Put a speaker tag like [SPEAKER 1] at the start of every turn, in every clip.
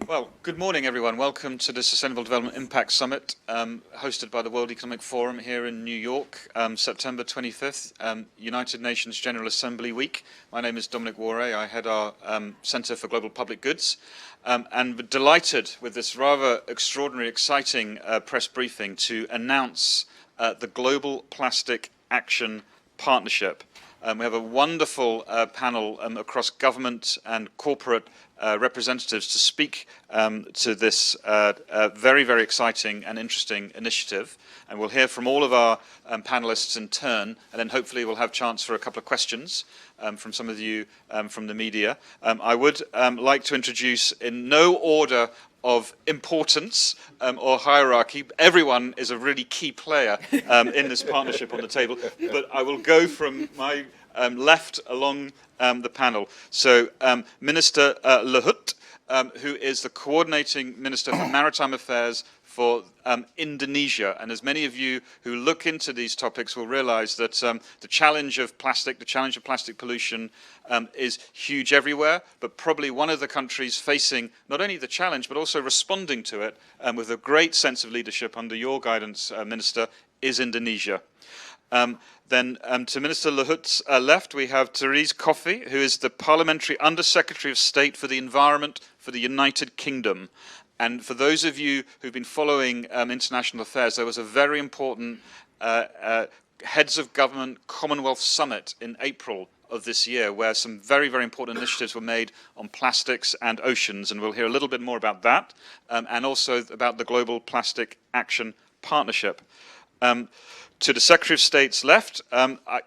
[SPEAKER 1] Well, good morning, everyone. Welcome to the Sustainable Development Impact Summit, hosted by the World Economic Forum here in New York, September 25th, United Nations General Assembly Week. My name is Dominic Waughray. I head our Centre for Global Public Goods, and we're delighted with this rather extraordinary, exciting press briefing to announce the Global Plastic Action Partnership. We have a wonderful panel across government and corporate representatives to speak to this very, very exciting and interesting initiative. And we'll hear from all of our panelists in turn, and then hopefully we'll have a chance for a couple of questions from some of you from the media. I would like to introduce, in no order of importance or hierarchy, everyone is a really key player in this partnership on the table, but I will go from my left along the panel. So Minister Luhut, who is the Coordinating Minister for Maritime Affairs for Indonesia. And as many of you who look into these topics will realize that the challenge of plastic pollution is huge everywhere, but probably one of the countries facing not only the challenge, but also responding to it with a great sense of leadership under your guidance, Minister, is Indonesia. Then to Minister Luhut's left, we have Thérèse Coffey, who is the Parliamentary Undersecretary of State for the Environment for the United Kingdom. And for those of you who've been following international affairs, there was a very important Heads of Government Commonwealth Summit in April of this year, where some very, very important initiatives were made on plastics and oceans. And we'll hear a little bit more about that, and also about the Global Plastic Action Partnership. To the Secretary of State's left,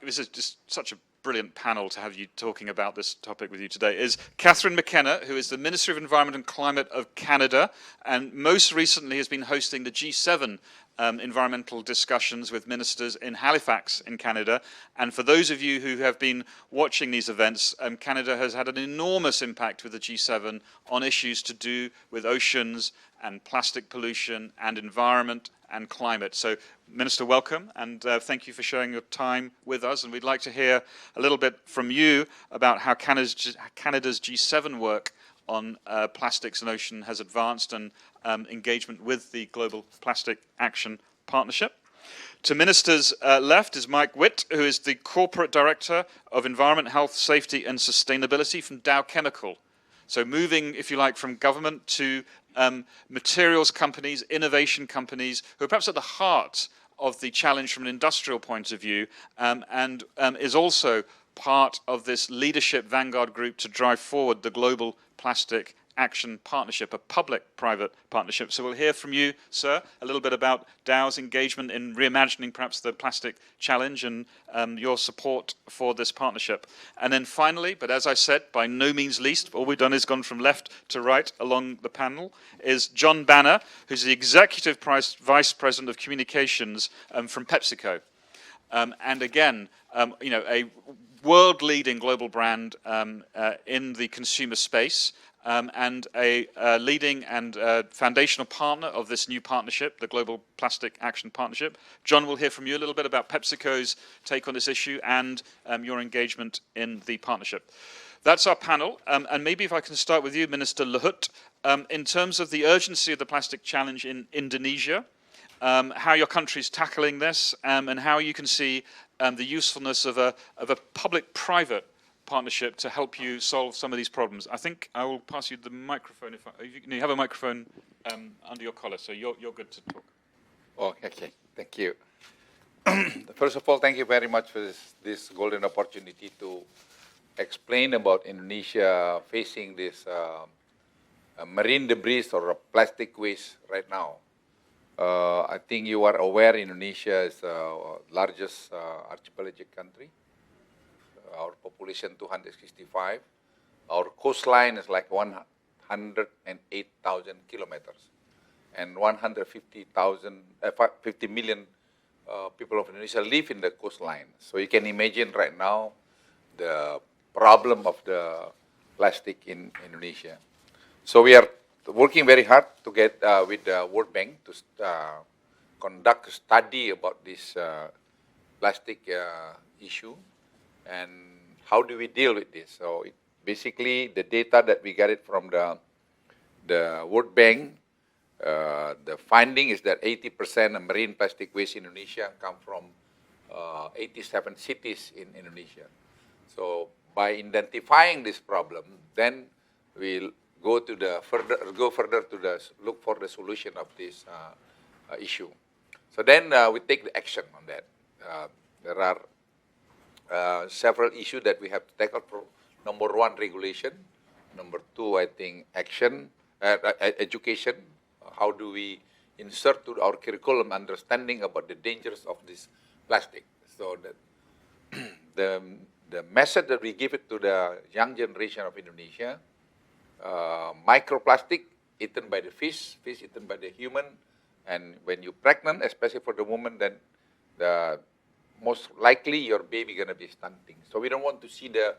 [SPEAKER 1] this is just such a brilliant panel to have you talking about this topic with you today, is Catherine McKenna, who is the Minister of Environment and Climate of Canada, and most recently has been hosting the G7 environmental discussions with ministers in Halifax in Canada. And for those of you who have been watching these events, Canada has had an enormous impact with the G7 on issues to do with oceans and plastic pollution and environment and climate. So, Minister, welcome, and thank you for sharing your time with us. And we'd like to hear a little bit from you about how Canada's G7 work on plastics and ocean has advanced, and engagement with the Global Plastic Action Partnership. To Minister's left is Mike Witt, who is the Corporate Director of Environment, Health, Safety and Sustainability from Dow Chemical. So moving, if you like, from government to materials companies, innovation companies, who are perhaps at the heart of the challenge from an industrial point of view, and is also part of this leadership vanguard group to drive forward the Global Plastic Action Partnership, a public-private partnership. So we'll hear from you, sir, a little bit about Dow's engagement in reimagining perhaps the plastic challenge and your support for this partnership. And then finally, but as I said, by no means least, all we've done is gone from left to right along the panel, is John Banner, who's the Executive Vice President of Communications from Pepsico. And again, a world-leading global brand in the consumer space, and a leading and foundational partner of this new partnership, the Global Plastic Action Partnership. John, will hear from you a little bit about PepsiCo's take on this issue and your engagement in the partnership. That's our panel, and maybe if I can start with you, Minister Luhut, in terms of the urgency of the plastic challenge in Indonesia, how your country is tackling this, and how you can see the usefulness of a public-private partnership to help you solve some of these problems. I think I will pass you the microphone. If you have a microphone under your collar, so you're good to talk.
[SPEAKER 2] Oh, okay, thank you. First of all, thank you very much for this golden opportunity to explain about Indonesia facing this marine debris or plastic waste right now. I think you are aware Indonesia is the largest archipelagic country. Our population 265. Our coastline is like 108,000 kilometers, and 50 million people of Indonesia live in the coastline. So you can imagine right now the problem of the plastic in Indonesia. So we are working very hard to get with the World Bank to conduct a study about this plastic issue and how do we deal with this. So basically the data that we get it from the the World Bank, the finding is that 80% of marine plastic waste in Indonesia come from 87 cities in Indonesia. So by identifying this problem, then we'll go further to look for the solution of this issue. So then we take the action on that. There are several issues that we have to tackle. Number one, regulation. Number two, I think education. How do we insert to our curriculum understanding about the dangers of this plastic? So that the message that we give it to the young generation of Indonesia, microplastic eaten by the fish eaten by the human, and when you're pregnant, especially for the woman, then most likely your baby gonna be stunting. So we don't want to see the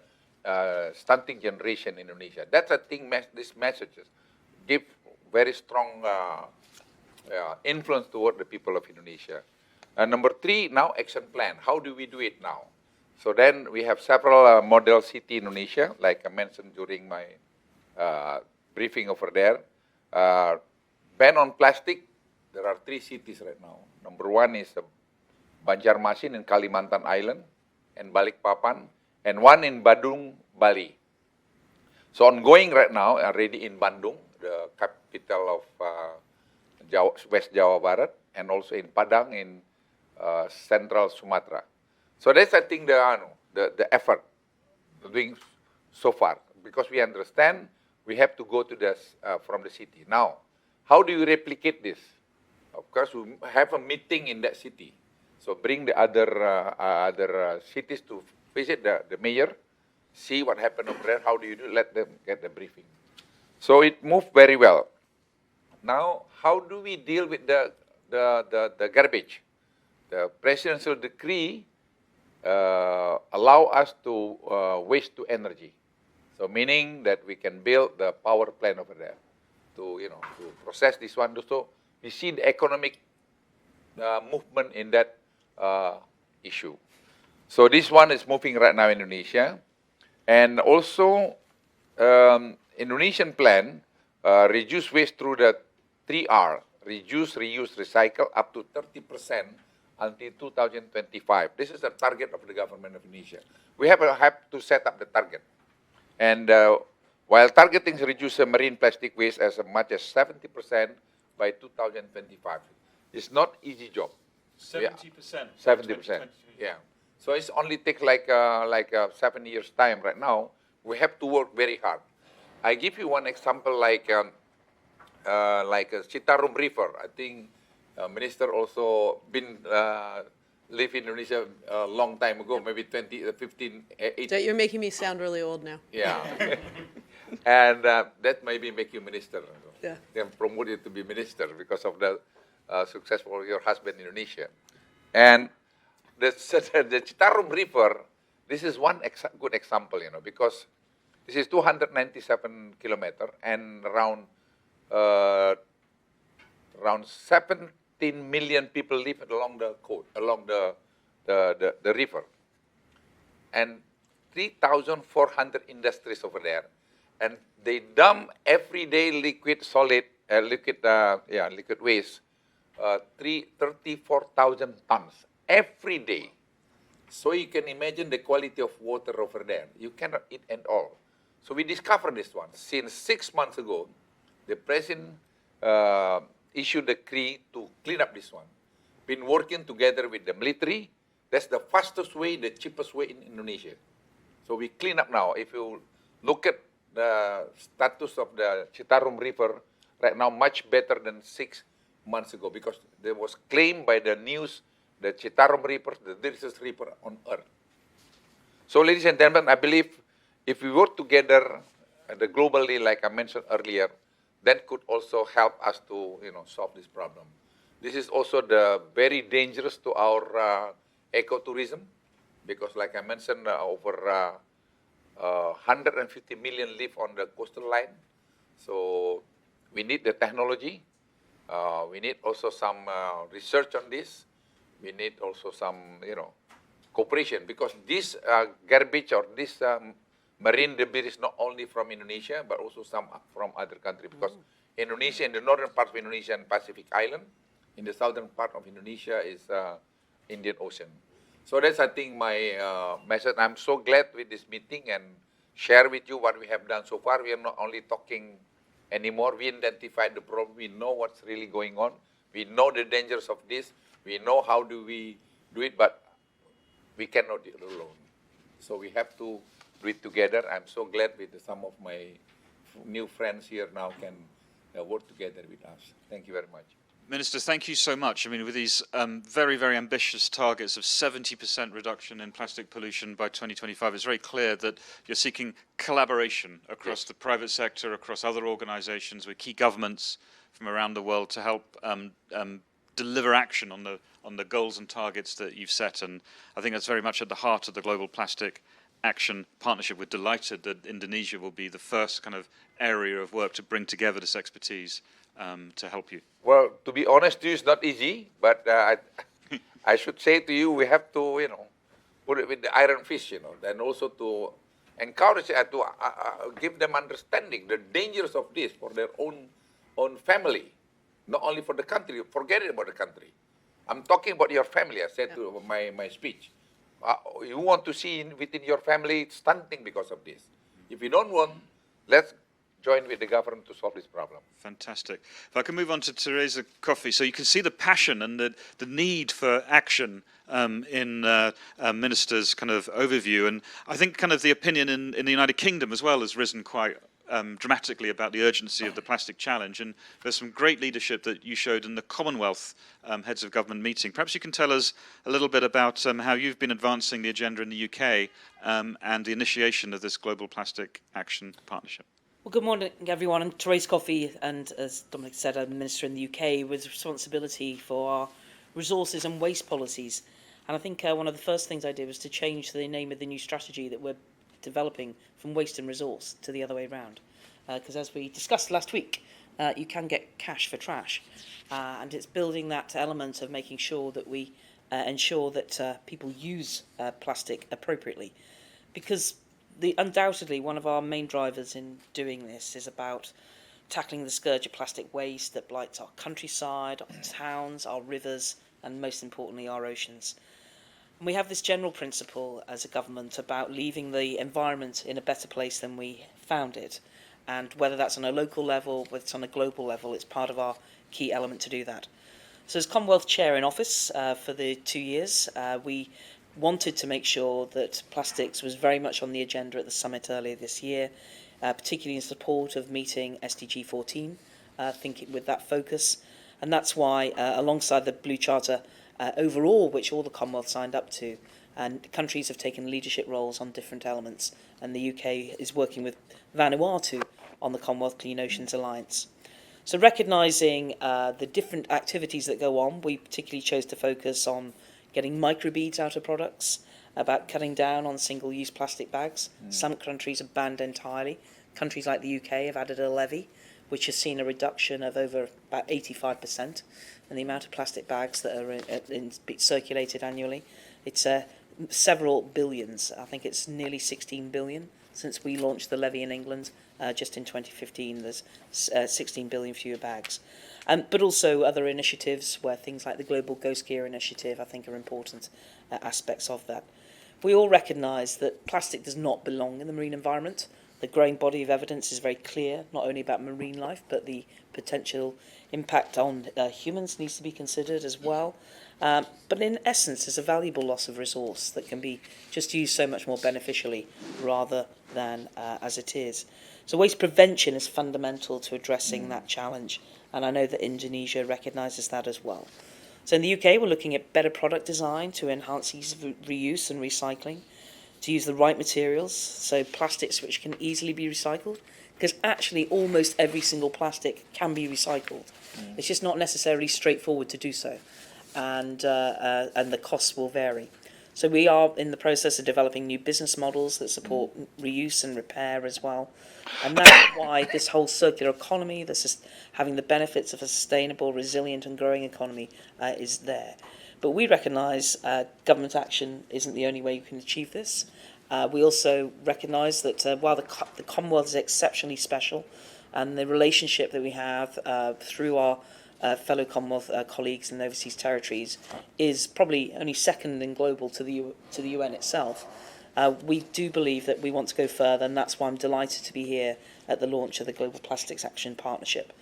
[SPEAKER 2] stunting generation in Indonesia. That's I think these messages give very strong influence toward the people of Indonesia. Number three, now action plan. How do we do it now? So then we have several model city in Indonesia, like I mentioned during my briefing over there. Ban on plastic. There are 3 cities right now. Number one is Banjarmasin in Kalimantan Island, and Balikpapan, and one in Badung, Bali. So ongoing right now, already in Bandung, the capital of West Jawa Barat, and also in Padang in Central Sumatra. So that's, I think, the effort doing so far, because we understand we have to go to from the city. Now, how do you replicate this? Of course, we have a meeting in that city. So bring the other cities to visit the mayor, see what happened over there, how do you do, let them get the briefing. So it moved very well. Now, how do we deal with the garbage? The presidential decree allow us to waste to energy. So meaning that we can build the power plant over there to process this one. So we see the economic movement in that issue. So this one is moving right now in Indonesia. And also, Indonesian plan, reduce waste through the 3R, reduce, reuse, recycle, up to 30% until 2025. This is the target of the government of Indonesia. We have to set up the target. And while targeting to reduce marine plastic waste as much as 70% by 2025, it's not easy job.
[SPEAKER 1] 70%.
[SPEAKER 2] 70%. Yeah. So it's only take like 7 years time right now. We have to work very hard. I give you one example like Citarum River. I think minister also been live in Indonesia a long time ago, maybe 15, 18.
[SPEAKER 3] You're making me sound really old now.
[SPEAKER 2] Yeah. And that maybe make you minister.
[SPEAKER 3] Yeah.
[SPEAKER 2] They promote you to be minister because of the successful of your husband in Indonesia. And the Citarum River, this is one good example, because this is 297 kilometers and around 17 million people live along the coast, along the river, and 3,400 industries over there, and they dump everyday liquid waste, 34,000 tons every day. So you can imagine the quality of water over there. You cannot eat at all. So we discovered this one. Since 6 months ago, the president issued a decree to clean up this one. Been working together with the military. That's the fastest way, the cheapest way in Indonesia. So we clean up now. If you look at the status of the Citarum River right now, much better than 6 months ago, because there was claimed by the news the Citarum River, the dirtiest river on earth. So, ladies and gentlemen, I believe if we work together globally, like I mentioned earlier, that could also help us to solve this problem. This is also very dangerous to our ecotourism, because like I mentioned, over 150 million live on the coastal line. So we need the technology. We need also some research on this. We need also some, cooperation, because this garbage or this marine debris is not only from Indonesia, but also some from other countries. Because Indonesia, in the northern part of Indonesia and Pacific Island, in the southern part of Indonesia is Indian Ocean. So that's, I think, my message. I'm so glad with this meeting and share with you what we have done so far. We are not only talking anymore. We identified the problem. We know what's really going on. We know the dangers of this. We know how do we do it, but we cannot do it alone. So we have to do it together. I'm so glad with some of my new friends here now can work together with us. Thank you very much.
[SPEAKER 1] Minister, thank you so much. I mean, with these very, very ambitious targets of 70% reduction in plastic pollution by 2025, it's very clear that you're seeking collaboration across the private sector, across other organisations, with key governments from around the world to help deliver action on the goals and targets that you've set. And I think that's very much at the heart of the Global Plastic Action Partnership. We're delighted that Indonesia will be the first kind of area of work to bring together this expertise to help you.
[SPEAKER 2] Well, to be honest, it's not easy, but I should say to you, we have to, put it with the iron fist, and also to encourage, to give them understanding the dangers of this for their own family, not only for the country. Forget it about the country. I'm talking about your family. I said to my speech. You want to see within your family stunting because of this. If you don't want, let's join with the government to solve this problem.
[SPEAKER 1] Fantastic. If I can move on to Thérèse Coffey. So you can see the passion and the need for action in Minister's kind of overview. And I think kind of the opinion in the United Kingdom as well has risen quite dramatically about the urgency of the plastic challenge. And there's some great leadership that you showed in the Commonwealth Heads of Government meeting. Perhaps you can tell us a little bit about how you've been advancing the agenda in the UK and the initiation of this Global Plastic Action Partnership.
[SPEAKER 3] Well, good morning, everyone. I'm Thérèse Coffey, and as Dominic said, I'm Minister in the UK with responsibility for our resources and waste policies. And I think one of the first things I did was to change the name of the new strategy that we're developing from waste and resource to the other way around. Because as we discussed last week, you can get cash for trash. And it's building that element of making sure that we ensure that people use plastic appropriately. Because undoubtedly, one of our main drivers in doing this is about tackling the scourge of plastic waste that blights our countryside, our towns, our rivers, and most importantly, our oceans. And we have this general principle as a government about leaving the environment in a better place than we found it. And whether that's on a local level, whether it's on a global level, it's part of our key element to do that. So as Commonwealth Chair in office for the 2 years, we wanted to make sure that plastics was very much on the agenda at the summit earlier this year, particularly in support of meeting SDG 14, thinking with that focus. And that's why, alongside the Blue Charter overall, which all the Commonwealth signed up to, and countries have taken leadership roles on different elements, and the UK is working with Vanuatu on the Commonwealth Clean Oceans Alliance. So recognising the different activities that go on, we particularly chose to focus on getting microbeads out of products, about cutting down on single-use plastic bags. Some countries have banned entirely. Countries like the UK have added a levy, which has seen a reduction of over about 85% in the amount of plastic bags that are circulated annually. It's several billions. I think it's nearly 16 billion since we launched the levy in England just in 2015. There's 16 billion fewer bags. But also other initiatives where things like the Global Ghost Gear Initiative, I think, are important aspects of that. We all recognise that plastic does not belong in the marine environment. The growing body of evidence is very clear, not only about marine life, but the potential impact on humans needs to be considered as well. But in essence, it's a valuable loss of resource that can be just used so much more beneficially rather than as it is. So waste prevention is fundamental to addressing that challenge. And I know that Indonesia recognises that as well. So in the UK, we're looking at better product design to enhance ease of reuse and recycling, to use the right materials, so plastics which can easily be recycled, because actually almost every single plastic can be recycled. It's just not necessarily straightforward to do so, and the costs will vary. So we are in the process of developing new business models that support reuse and repair as well. And that's why this whole circular economy, this is having the benefits of a sustainable, resilient and growing economy is there. But we recognise government action isn't the only way you can achieve this. We also recognise that while the Commonwealth is exceptionally special, and the relationship that we have through our fellow Commonwealth colleagues in overseas territories is probably only second in global to the UN itself, we do believe that we want to go further, and that's why I'm delighted to be here at the launch of the Global Plastics Action Partnership.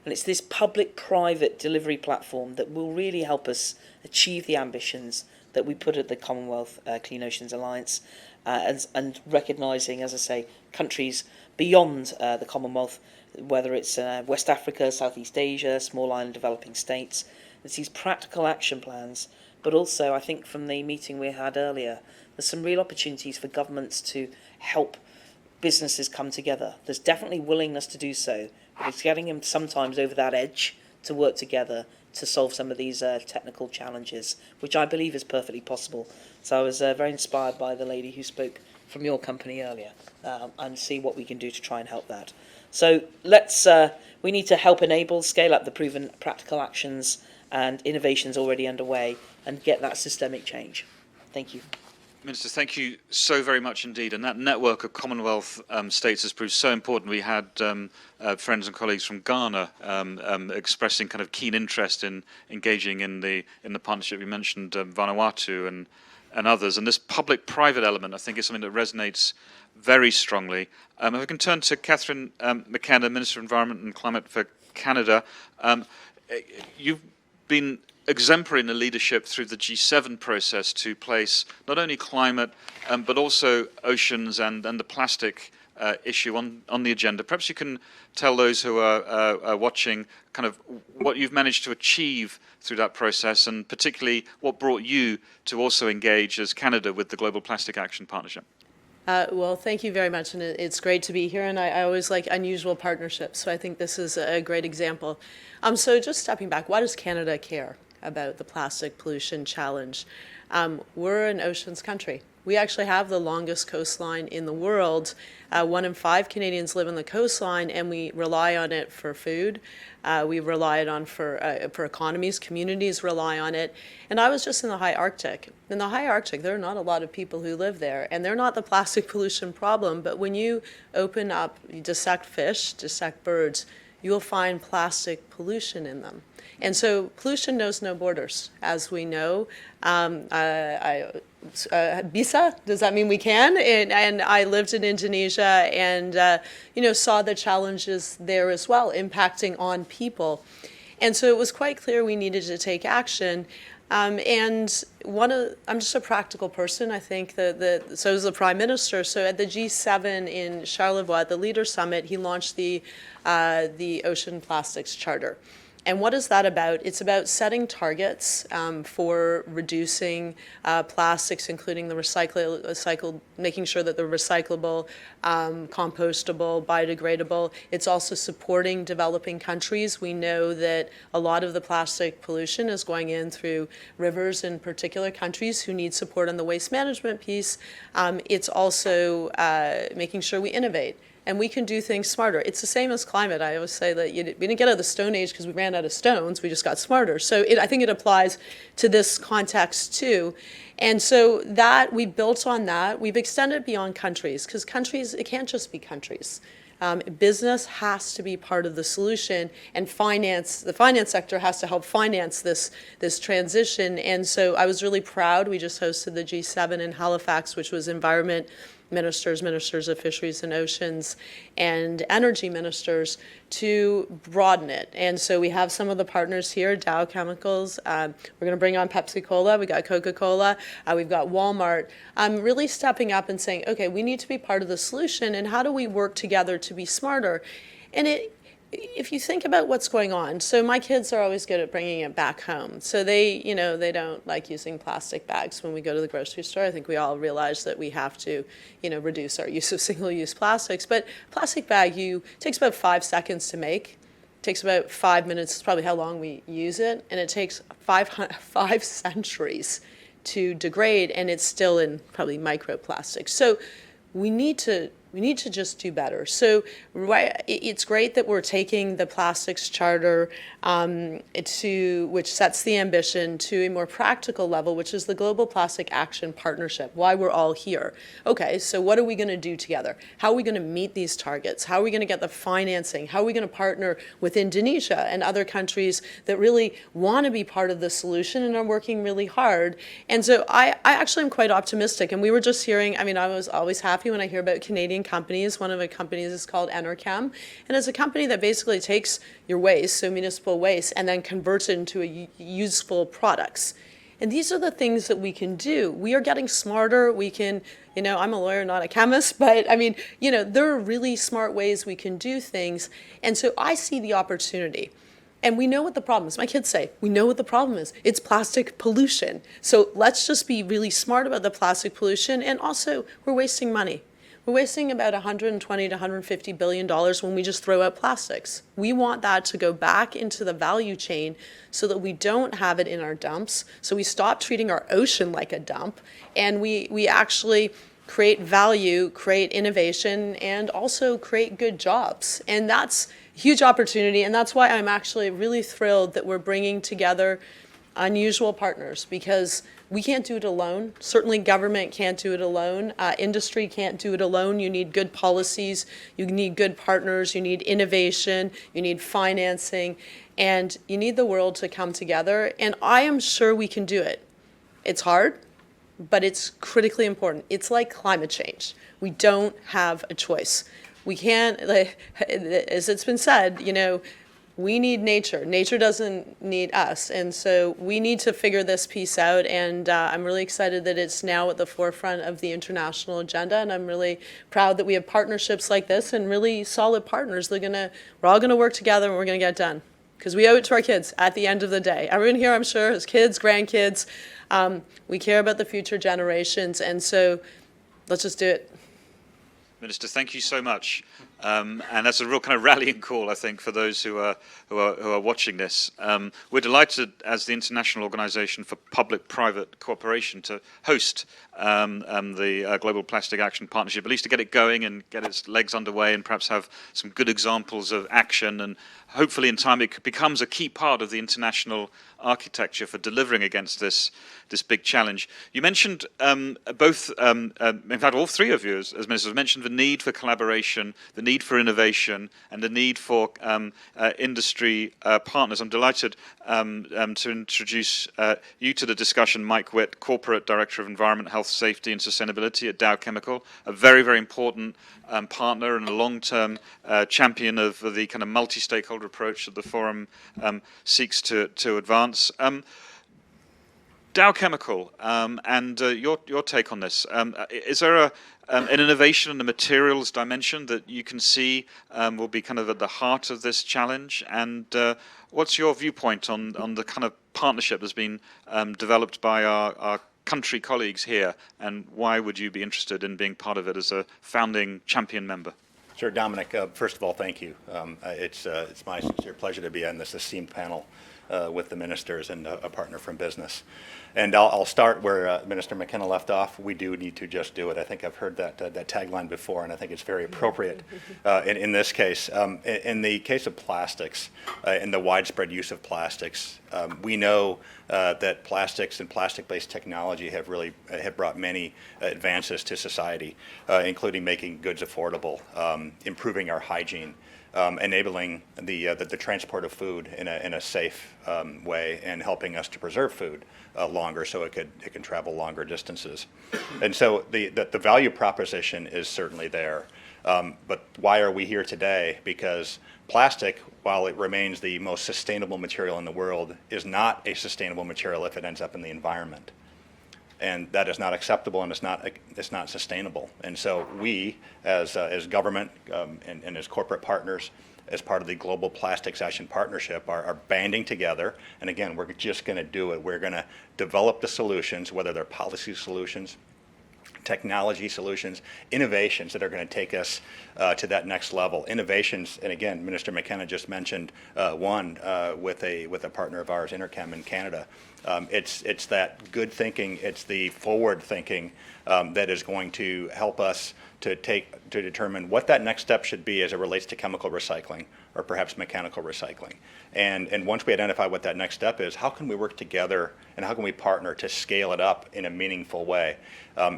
[SPEAKER 3] And it's this public-private delivery platform that will really help us achieve the ambitions that we put at the Commonwealth Clean Oceans Alliance, and recognising, as I say, countries beyond the Commonwealth, whether it's West Africa, Southeast Asia, small island developing states. It's these practical action plans, but also I think from the meeting we had earlier, there's some real opportunities for governments to help businesses come together. There's definitely willingness to do so, but it's getting them sometimes over that edge to work together to solve some of these technical challenges, which I believe is perfectly possible. So I was very inspired by the lady who spoke from your company earlier, and see what we can do to try and help that. So we need to help enable, scale up the proven practical actions and innovations already underway and get that systemic change. Thank you.
[SPEAKER 1] Minister, thank you so very much indeed. And that network of Commonwealth states has proved so important. We had friends and colleagues from Ghana expressing kind of keen interest in engaging in the partnership. You mentioned Vanuatu and others. And this public-private element, I think, is something that resonates very strongly. If I can turn to Catherine McKenna, Minister of Environment and Climate for Canada. You've been exemplary in the leadership through the G7 process to place not only climate but also oceans and the plastic issue on the agenda. Perhaps you can tell those who are watching kind of what you've managed to achieve through that process, and particularly what brought you to also engage as Canada with the Global Plastic Action Partnership.
[SPEAKER 4] Well, thank you very much, and it's great to be here, and I always like unusual partnerships, so I think this is a great example. So just stepping back, why does Canada care about the plastic pollution challenge? We're an oceans country. We actually have the longest coastline in the world. 1 in 5 Canadians live on the coastline, and we rely on it for food. We rely on it for economies. Communities rely on it. And I was just in the high Arctic. In the high Arctic, there are not a lot of people who live there, and they're not the plastic pollution problem. But when you open up, you dissect fish, dissect birds, you will find plastic pollution in them. And so pollution knows no borders, as we know. Bisa, does that mean we can? And I lived in Indonesia and saw the challenges there as well, impacting on people. And so it was quite clear we needed to take action. I'm just a practical person. I think so is the Prime Minister. So at the G7 in Charlevoix, at the Leader Summit, he launched the Ocean Plastics Charter. And what is that about? It's about setting targets for reducing plastics, including the recycled, making sure that they're recyclable, compostable, biodegradable. It's also supporting developing countries. We know that a lot of the plastic pollution is going in through rivers in particular countries who need support on the waste management piece. It's also making sure we innovate. And we can do things smarter. It's the same as climate. I always say that we didn't get out of the Stone Age because we ran out of stones. We just got smarter. So I think it applies to this context too. And so that we built on that. We've extended beyond countries, because countries, it can't just be countries. Business has to be part of the solution, and the finance sector has to help finance this transition. And so I was really proud. We just hosted the G7 in Halifax, which was environment ministers of fisheries and oceans, and energy ministers, to broaden it. And so we have some of the partners here, Dow Chemicals, we're going to bring on Pepsi-Cola, we got Coca-Cola, we've got Walmart, really stepping up and saying, okay, we need to be part of the solution, and how do we work together to be smarter? And if you think about what's going on, so my kids are always good at bringing it back home. So they don't like using plastic bags when we go to the grocery store. I think we all realize that we have to, reduce our use of single-use plastics. But plastic bag takes about 5 seconds to make. It takes about 5 minutes. It's probably how long we use it, and it takes 5 centuries to degrade, and it's still in probably microplastics. So we need to We need to just do better. So it's great that we're taking the plastics charter which sets the ambition to a more practical level, which is the Global Plastic Action Partnership, why we're all here. Okay, so what are we going to do together? How are we going to meet these targets? How are we going to get the financing? How are we going to partner with Indonesia and other countries that really want to be part of the solution and are working really hard? And so I actually am quite optimistic. And we were just hearing, I mean, I was always happy when I hear about Canadian companies. One of the companies is called Enerchem, and it's a company that basically takes your waste, so municipal waste, and then converts it into useful products. And these are the things that we can do. We are getting smarter. We can, I'm a lawyer, not a chemist, but I mean, there are really smart ways we can do things. And so I see the opportunity. And we know what the problem is. My kids say, we know what the problem is. It's plastic pollution. So let's just be really smart about the plastic pollution. And also, we're wasting money. We're wasting about $120 to $150 billion when we just throw out plastics. We want that to go back into the value chain so that we don't have it in our dumps, so we stop treating our ocean like a dump, and we actually create value, create innovation, and also create good jobs. And that's a huge opportunity, and that's why I'm actually really thrilled that we're bringing together unusual partners, because we can't do it alone. Certainly government can't do it alone. Industry can't do it alone. You need good policies. You need good partners. You need innovation. You need financing. And you need the world to come together. And I am sure we can do it. It's hard, but it's critically important. It's like climate change. We don't have a choice. We can't, as it's been said, we need nature. Nature doesn't need us. And so we need to figure this piece out. And I'm really excited that it's now at the forefront of the international agenda. And I'm really proud that we have partnerships like this and really solid partners. We're all going to work together and we're going to get it done. Because we owe it to our kids at the end of the day. Everyone here, I'm sure, has kids, grandkids. We care about the future generations. And so let's just do it.
[SPEAKER 1] Minister, thank you so much. And that's a real kind of rallying call, I think, for those who are watching this. We're delighted, as the International Organization for Public-Private Cooperation, to host the Global Plastic Action Partnership, at least to get it going and get its legs underway, and perhaps have some good examples of action. And hopefully, in time, it becomes a key part of the international architecture for delivering against this big challenge. You mentioned in fact, all three of you, as ministers, mentioned the need for collaboration, the need for innovation, and the need for industry partners. I'm delighted to introduce you to the discussion, Mike Witt, Corporate Director of Environment, Health, Safety and Sustainability at Dow Chemical, a very, very important partner and a long-term champion of the kind of multi-stakeholder approach that the forum seeks to advance. Dow Chemical, and your take on this. Is there an innovation in the materials dimension that you can see will be kind of at the heart of this challenge? And what's your viewpoint on the kind of partnership that's been developed by our country colleagues here, and why would you be interested in being part of it as a founding champion member?
[SPEAKER 5] Sure, Dominic, first of all, thank you. It's my sincere pleasure to be on this esteemed panel with the ministers and a partner from business. And I'll start where Minister McKenna left off. We do need to just do it. I think I've heard that tagline before, and I think it's very appropriate in this case. In the case of plastics, in the widespread use of plastics, we know that plastics and plastic-based technology have brought many advances to society, including making goods affordable, improving our hygiene, enabling the transport of food in a safe way, and helping us to preserve food longer so it can travel longer distances. And so the value proposition is certainly there. But why are we here today? Because plastic, while it remains the most sustainable material in the world, is not a sustainable material if it ends up in the environment. And that is not acceptable, and it's not sustainable. And so we, as government and as corporate partners, as part of the Global Plastics Action Partnership, are banding together. And again, we're just going to do it. We're going to develop the solutions, whether they're policy solutions, technology solutions, innovations that are going to take us to that next level. Innovations, and again, Minister McKenna just mentioned one with a partner of ours, Interchem in Canada. It's that good thinking, it's the forward thinking that is going to help us to determine what that next step should be as it relates to chemical recycling or perhaps mechanical recycling. And once we identify what that next step is, how can we work together and how can we partner to scale it up in a meaningful way?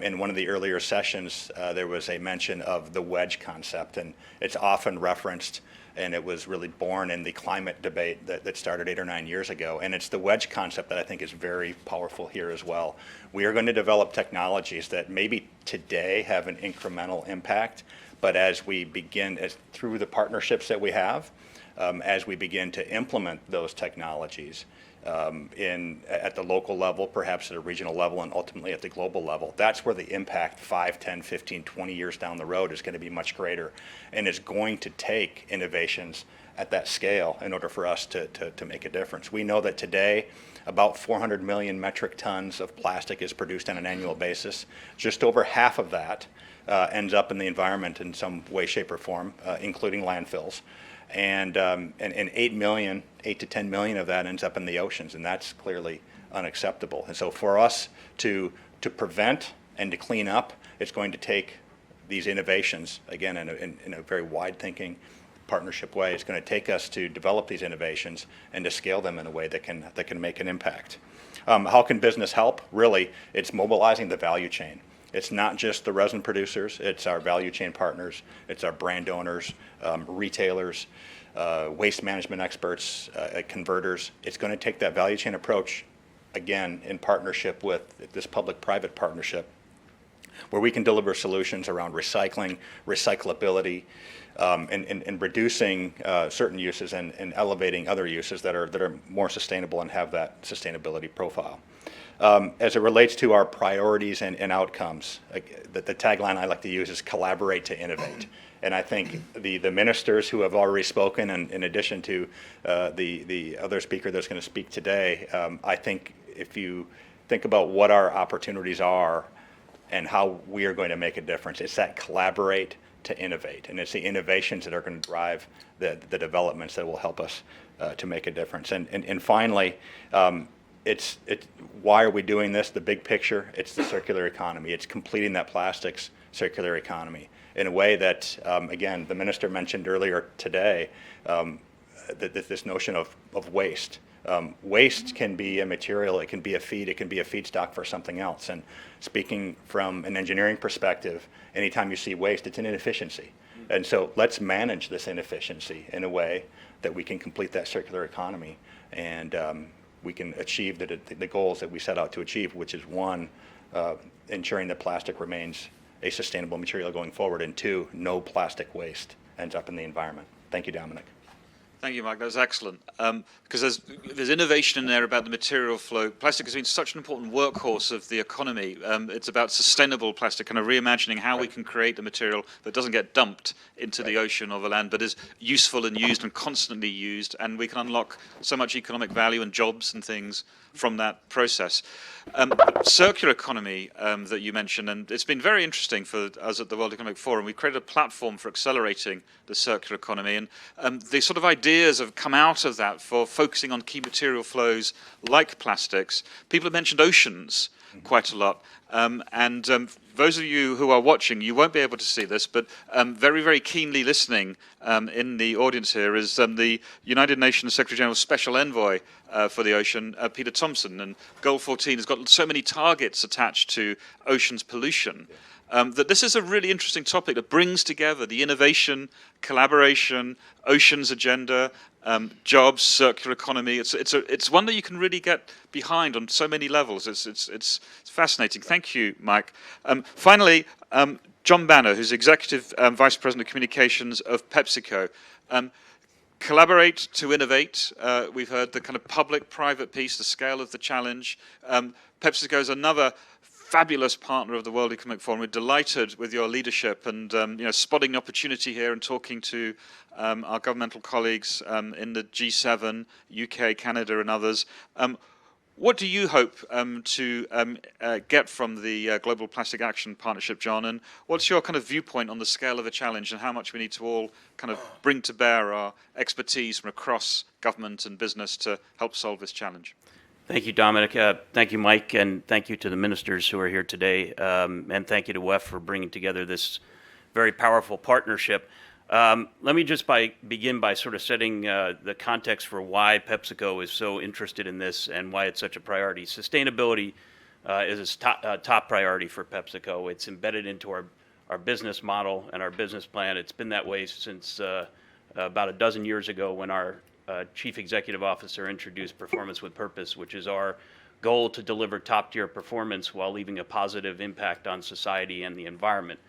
[SPEAKER 5] In one of the earlier sessions, there was a mention of the wedge concept, and it's often referenced, and it was really born in the climate debate that started 8 or 9 years ago. And it's the wedge concept that I think is very powerful here as well. We are going to develop technologies that maybe today have an incremental impact, but as we begin, through the partnerships that we have, as we begin to implement those technologies at the local level, perhaps at a regional level, and ultimately at the global level, that's where the impact 5, 10, 15, 20 years down the road is going to be much greater. And it's going to take innovations at that scale in order for us to make a difference. We know that today, about 400 million metric tons of plastic is produced on an annual basis. Just over half of that ends up in the environment in some way, shape, or form, including landfills. And 8 to 10 million of that ends up in the oceans, and that's clearly unacceptable. And so for us to prevent and to clean up, it's going to take these innovations, again, in a very wide-thinking partnership way. It's going to take us to develop these innovations and to scale them in a way that can make an impact. How can business help? Really, it's mobilizing the value chain. It's not just the resin producers, it's our value chain partners, it's our brand owners, retailers, waste management experts, converters. It's going to take that value chain approach, again, in partnership with this public-private partnership, where we can deliver solutions around recycling, recyclability, and reducing certain uses and elevating other uses that are more sustainable and have that sustainability profile. As it relates to our priorities and outcomes, the tagline I like to use is collaborate to innovate. And I think the ministers who have already spoken, and in addition to the other speaker that's going to speak today, I think if you think about what our opportunities are and how we are going to make a difference, it's that collaborate to innovate. And it's the innovations that are going to drive the developments that will help us to make a difference. And finally, it's why are we doing this? The big picture, it's the circular economy. It's completing that plastics circular economy in a way that, again, the minister mentioned earlier today, that this notion of waste. Waste can be a material, it can be a feed, it can be a feedstock for something else. And speaking from an engineering perspective, anytime you see waste, it's an inefficiency. And so let's manage this inefficiency in a way that we can complete that circular economy and we can achieve the goals that we set out to achieve, which is one, ensuring that plastic remains a sustainable material going forward, and two, no plastic waste ends up in the environment. Thank you, Dominic.
[SPEAKER 1] Thank you, Mike. That was excellent. Because there's innovation in there about the material flow. Plastic has been such an important workhorse of the economy. It's about sustainable plastic, kind of reimagining how we can create a material that doesn't get dumped into the ocean or the land, but is useful and used and constantly used, and we can unlock so much economic value and jobs and things from that process. Circular economy that you mentioned, and it's been very interesting for us at the World Economic Forum. We created a platform for accelerating the circular economy, and the sort of ideas have come out of that for focusing on key material flows like plastics. People have mentioned oceans quite a lot, and those of you who are watching, you won't be able to see this, but very, very keenly listening in the audience here is the United Nations Secretary General's Special Envoy for the Ocean, Peter Thompson, and Goal 14 has got so many targets attached to oceans pollution. That this is a really interesting topic that brings together the innovation, collaboration, oceans agenda, jobs, circular economy. It's one that you can really get behind on so many levels. It's fascinating. Thank you, Mike. Finally, John Banner, who's Executive Vice President of Communications of PepsiCo. Collaborate to innovate. We've heard the kind of public-private piece, the scale of the challenge. PepsiCo is another fabulous partner of the World Economic Forum. We're delighted with your leadership and spotting the opportunity here and talking to our governmental colleagues in the G7, UK, Canada, and others. What do you hope to get from the Global Plastic Action Partnership, John? And what's your kind of viewpoint on the scale of the challenge and how much we need to all kind of bring to bear our expertise from across government and business to help solve this challenge?
[SPEAKER 6] Thank you, Dominic. Thank you, Mike, and thank you to the ministers who are here today. And thank you to WEF for bringing together this very powerful partnership. Let me just begin by sort of setting the context for why PepsiCo is so interested in this and why it's such a priority. Sustainability is a top priority for PepsiCo. It's embedded into our business model and our business plan. It's been that way since about a dozen years ago when our Chief Executive Officer introduced Performance with Purpose, which is our goal to deliver top-tier performance while leaving a positive impact on society and the environment.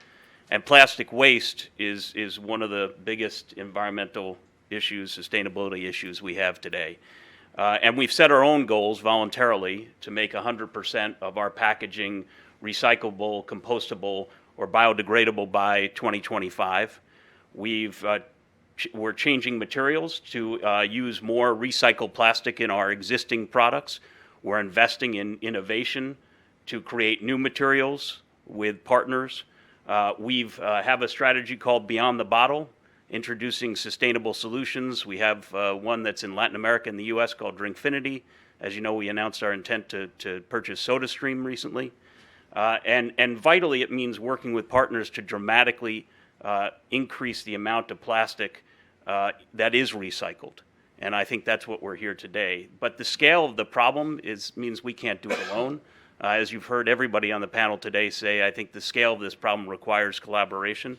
[SPEAKER 6] And plastic waste is one of the biggest environmental issues, sustainability issues we have today. And we've set our own goals voluntarily to make 100% of our packaging recyclable, compostable, or biodegradable by 2025. We're changing materials to use more recycled plastic in our existing products. We're investing in innovation to create new materials with partners. We have a strategy called Beyond the Bottle, introducing sustainable solutions. We have one that's in Latin America and the U.S. called Drinkfinity. As you know, we announced our intent to purchase SodaStream recently. And vitally, it means working with partners to dramatically increase the amount of plastic that is recycled. And I think that's what we're here today. But the scale of the problem means we can't do it alone. As you've heard everybody on the panel today say, I think the scale of this problem requires collaboration.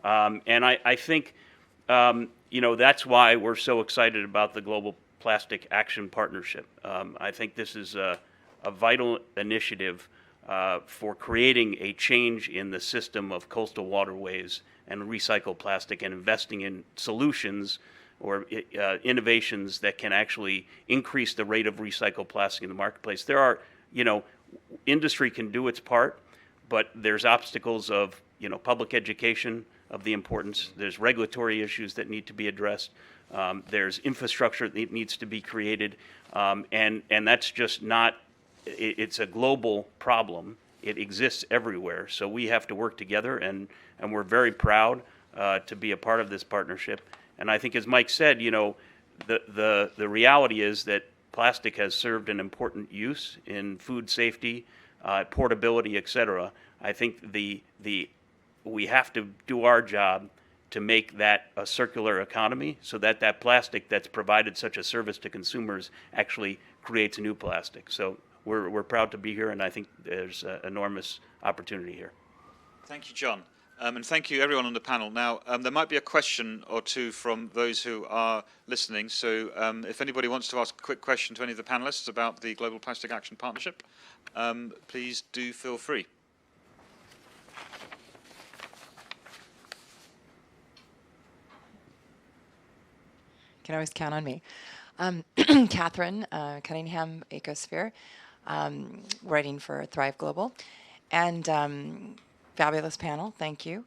[SPEAKER 6] And I think, that's why we're so excited about the Global Plastic Action Partnership. I think this is a vital initiative for creating a change in the system of coastal waterways and recycled plastic and investing in solutions or innovations that can actually increase the rate of recycled plastic in the marketplace. There are, industry can do its part, but there's obstacles of, public education of the importance. There's regulatory issues that need to be addressed. There's infrastructure that needs to be created. And that's just not, it's a global problem. It exists everywhere. So we have to work together, and we're very proud to be a part of this partnership. And I think, as Mike said, the reality is that plastic has served an important use in food safety, portability, et cetera. I think we have to do our job to make that a circular economy so that plastic that's provided such a service to consumers actually creates new plastic. So we're proud to be here, and I think there's enormous opportunity here.
[SPEAKER 1] Thank you, John. And thank you, everyone on the panel. Now, there might be a question or two from those who are listening. So if anybody wants to ask a quick question to any of the panelists about the Global Plastic Action Partnership, please do feel free.
[SPEAKER 7] Can always count on me. Catherine Cunningham, Ecosphere, writing for Thrive Global. And fabulous panel, thank you.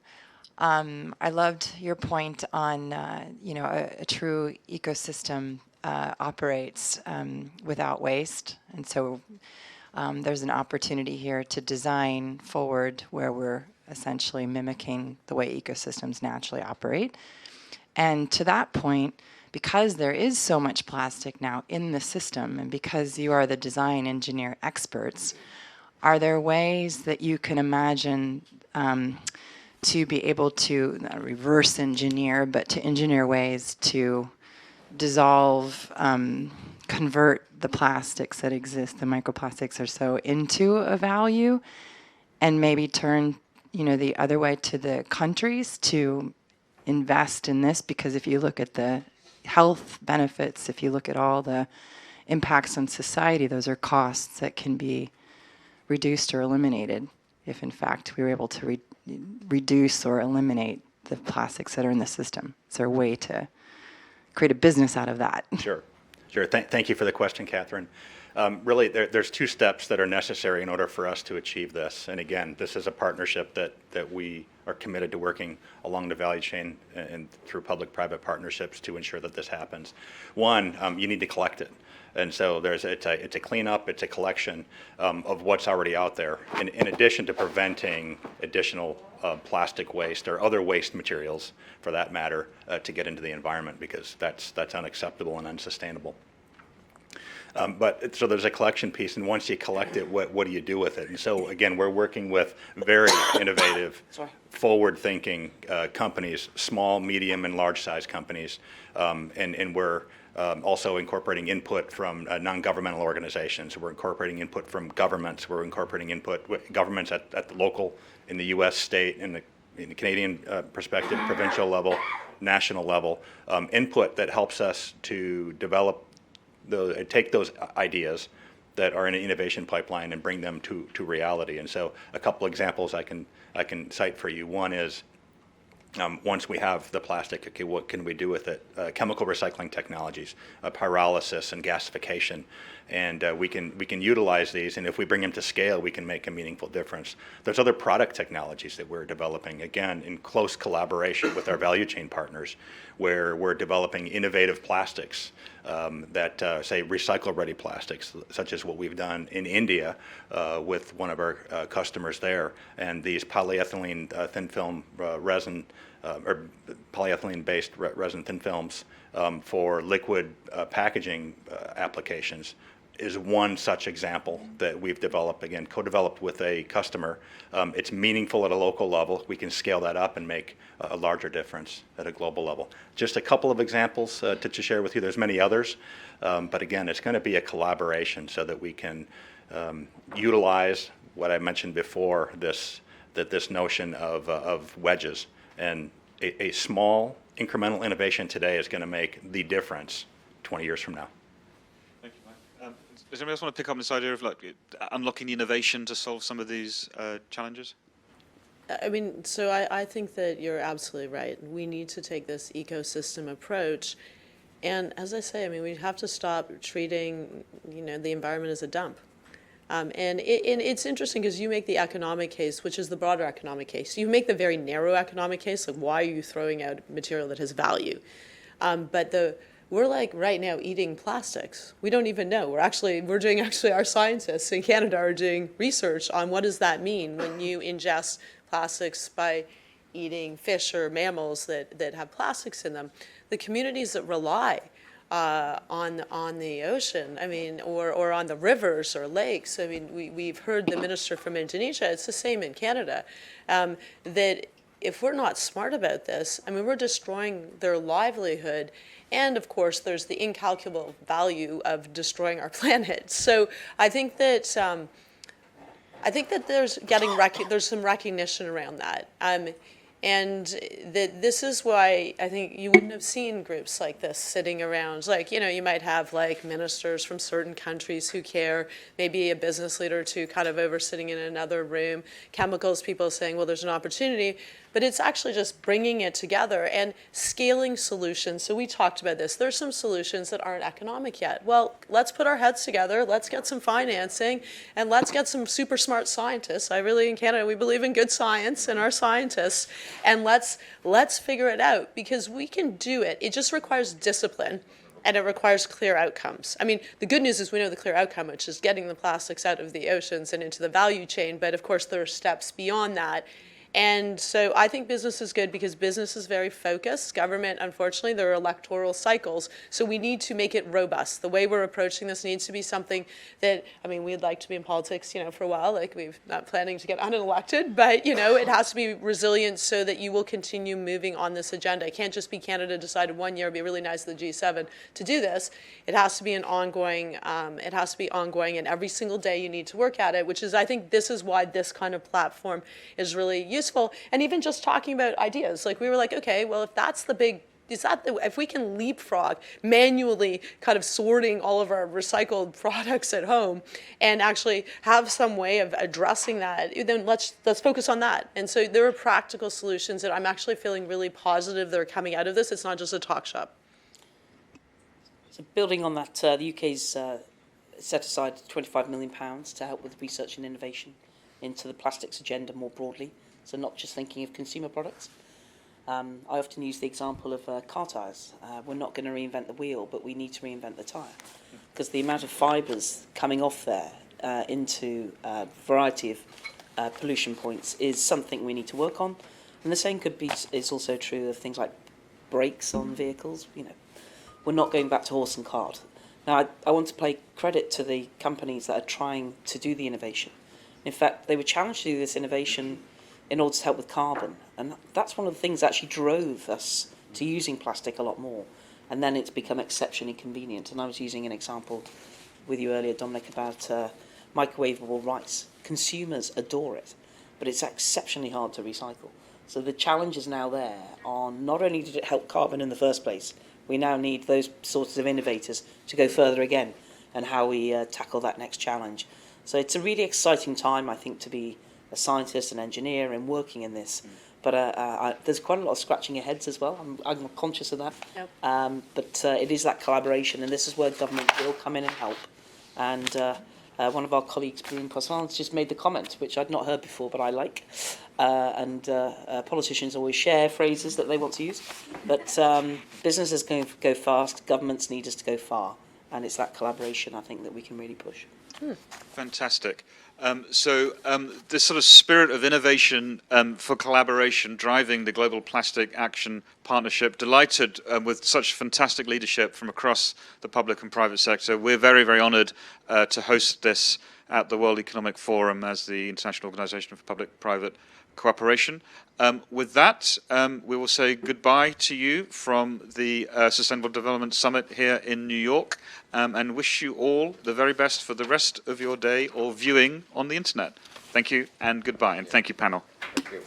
[SPEAKER 7] I loved your point on, a true ecosystem operates without waste. And so there's an opportunity here to design forward where we're essentially mimicking the way ecosystems naturally operate. And to that point, because there is so much plastic now in the system, and because you are the design engineer experts, are there ways that you can imagine to be able to not reverse engineer, but to engineer ways to dissolve, convert the plastics that exist, the microplastics or so, into a value, and maybe turn, the other way to the countries to invest in this? Because if you look at the health benefits, if you look at all the impacts on society, those are costs that can be reduced or eliminated if, in fact, we were able to reduce or eliminate the plastics that are in the system. Is there a way to create a business out of that?
[SPEAKER 5] Sure. Thank you for the question, Catherine. Really, there's two steps that are necessary in order for us to achieve this. And again, this is a partnership that we are committed to working along the value chain and through public-private partnerships to ensure that this happens. One, you need to collect it. And so it's a cleanup, it's a collection of what's already out there, in addition to preventing additional plastic waste or other waste materials, for that matter, to get into the environment, because that's unacceptable and unsustainable. But so there's a collection piece, and once you collect it, what do you do with it? And so again, we're working with very innovative, forward-thinking companies, small, medium, and large-size companies, and we're also incorporating input from non-governmental organizations. We're incorporating input from governments. We're incorporating governments at the local, in the U.S., state, in the Canadian perspective, provincial level, national level, input that helps us to develop take those ideas that are in an innovation pipeline and bring them to reality. And so a couple examples I can cite for you. One is, once we have the plastic, okay, what can we do with it? Chemical recycling technologies, pyrolysis and gasification, and we can utilize these, and if we bring them to scale, we can make a meaningful difference. There's other product technologies that we're developing, again, in close collaboration with our value chain partners, where we're developing innovative plastics that, say, recycle-ready plastics, such as what we've done in India with one of our customers there, and these polyethylene thin film resin, or polyethylene-based resin thin films for liquid packaging applications is one such example that we've developed, again, co-developed with a customer. It's meaningful at a local level. We can scale that up and make a larger difference at a global level. Just a couple of examples to share with you. There's many others, but again, it's going to be a collaboration so that we can utilize what I mentioned before, this notion of wedges. And a small incremental innovation today is going to make the difference 20 years from now.
[SPEAKER 1] Thank you, Mike. Does anybody else want to pick up on this idea of unlocking innovation to solve some of these challenges?
[SPEAKER 4] I mean, so I think that you're absolutely right. We need to take this ecosystem approach. And as I say, I mean, we have to stop treating, the environment as a dump. And it's interesting because you make the economic case, which is the broader economic case. You make the very narrow economic case, like why are you throwing out material that has value? But we're like right now eating plastics. We don't even know. Our scientists in Canada are doing research on what does that mean when you ingest plastics by eating fish or mammals that have plastics in them. The communities that rely on the ocean, I mean, or on the rivers or lakes. I mean, we've heard the minister from Indonesia, it's the same in Canada, that if we're not smart about this, I mean, we're destroying their livelihood. And of course, there's the incalculable value of destroying our planet. So I think that there's some recognition around that. And that this is why I think you wouldn't have seen groups like this sitting around. Like, you might have like ministers from certain countries who care, maybe a business leader or two kind of over sitting in another room, chemicals people saying, well, there's an opportunity. But it's actually just bringing it together and scaling solutions. So we talked about this. There's some solutions that aren't economic yet. Well, let's put our heads together. Let's get some financing, and let's get some super smart scientists. In Canada, we believe in good science and our scientists. And let's figure it out, because we can do it. It just requires discipline, and it requires clear outcomes. I mean, the good news is we know the clear outcome, which is getting the plastics out of the oceans and into the value chain. But of course, there are steps beyond that. And so I think business is good because business is very focused. Government, unfortunately, there are electoral cycles. So we need to make it robust. The way we're approaching this needs to be something that, I mean, we'd like to be in politics, for a while. Like, we're not planning to get unelected. But, it has to be resilient so that you will continue moving on this agenda. It can't just be Canada decided one year, it'd be really nice of the G7 to do this. It has to be an ongoing, and every single day you need to work at it, which is, I think this is why this kind of platform is really useful. And even just talking about ideas, like we were like, okay, well, if that's if we can leapfrog manually kind of sorting all of our recycled products at home and actually have some way of addressing that, then let's focus on that. And so there are practical solutions that I'm actually feeling really positive that are coming out of this. It's not just a talk shop.
[SPEAKER 3] So building on that, the UK's set aside £25 million to help with research and innovation into the plastics agenda more broadly. So not just thinking of consumer products. I often use the example of car tyres. We're not going to reinvent the wheel, but we need to reinvent the tyre. Because the amount of fibres coming off there into a variety of pollution points is something we need to work on. And the same is also true of things like brakes on vehicles. You know, we're not going back to horse and cart. Now, I want to pay credit to the companies that are trying to do the innovation. In fact, they were challenged to do this innovation in order to help with carbon. And that's one of the things that actually drove us to using plastic a lot more. And then it's become exceptionally convenient. And I was using an example with you earlier, Dominic, about microwavable rice. Consumers adore it, but it's exceptionally hard to recycle. So the challenge is now there on not only did it help carbon in the first place, we now need those sorts of innovators to go further again and how we tackle that next challenge. So it's a really exciting time, I think, to be a scientist, an engineer, and working in this. But there's quite a lot of scratching your heads as well. I'm conscious of that.
[SPEAKER 4] Yep.
[SPEAKER 3] But it is that collaboration, and this is where government will come in and help. And one of our colleagues, Brune Poisson, just made the comment, which I'd not heard before, but I like. Politicians always share phrases that they want to use. But businesses can go fast, governments need us to go far. And it's that collaboration, I think, that we can really push.
[SPEAKER 1] Fantastic. So this sort of spirit of innovation for collaboration driving the Global Plastic Action Partnership, delighted with such fantastic leadership from across the public and private sector. We're very, very honoured to host this at the World Economic Forum as the International Organisation for Public-Private Cooperation. With that, we will say goodbye to you from the Sustainable Development Summit here in New York, and wish you all the very best for the rest of your day or viewing on the internet. Thank you and goodbye, and thank you, panel.
[SPEAKER 2] Thank you.